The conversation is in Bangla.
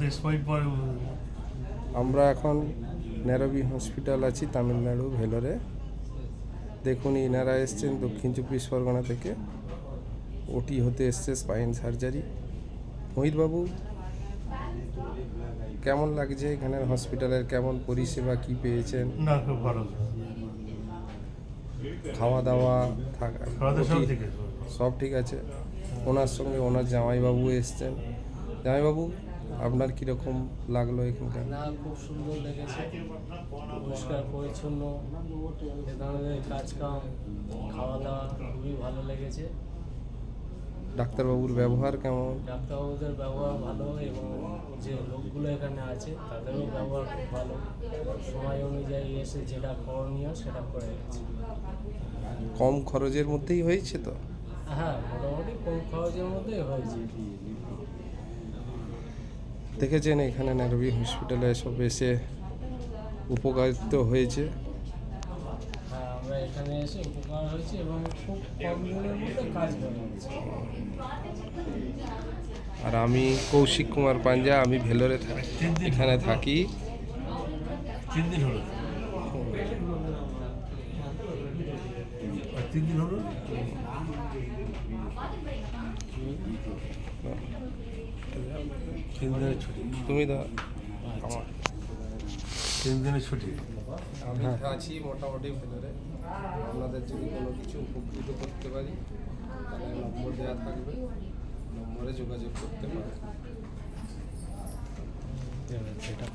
আমাদের স্পাইট পরে আমরা এখন নেরবি হসপিটাল আছি তামিলনাড়ু ভেলোরে। দেখুন ইনারা এসছেন দক্ষিণ চব্বিশ পরগনা থেকে, ওটি হতে এসছে স্পাইন সার্জারি। মোহিতবাবু, কেমন লাগছে এখানের হসপিটালের, কেমন পরিষেবা কি পেয়েছেন? না, খুব ভালো। খাওয়া দাওয়া থাকা সব ঠিক আছে। সব ঠিক আছে। ওনার সঙ্গে ওনার জামাইবাবু এসছেন। জামাইবাবু, আপনার কীরকম লাগলো এখানকার? না, খুব সুন্দর লেগেছে, পরিষ্কার পরিচ্ছন্ন, এ ধরনের কাজকাম, খাওয়া দাওয়া খুবই ভালো লেগেছে। ডাক্তারবাবুর ব্যবহার কেমন? ডাক্তারবাবুদের ব্যবহার ভালো এবং যে লোকগুলো এখানে আছে তাদেরও ব্যবহার খুব ভালো। সময় অনুযায়ী এসে যেটা করণীয় সেটা করে গেছে। কম খরচের মধ্যেই হয়েছে তো? হ্যাঁ, মোটামুটি কম খরচের মধ্যেই হয়েছে। দেখেছেন এখানে নেরবি হসপিটালে এসব এসে উপকারিত হয়েছে। হ্যাঁ, আমরা এখানে এসে উপকার হয়েছে এবং খুব কম দিনের মধ্যে কাজ হয়ে গেছে। আর আমি কৌশিক কুমার পাঞ্জা, আমি ভেলোরে এখানে থাকি। 3 দিন হলো। 3 দিন হলো। তিন দিনের ছুটি। তুমি তো আমার 3 দিনের ছুটি। আমি আছি মোটামুটি ভেলোরে। আপনাদের যদি কোনো কিছু উপকৃত করতে পারি তাহলে নম্বর দেওয়া থাকবে, নম্বরে যোগাযোগ করতে পারেন। এটা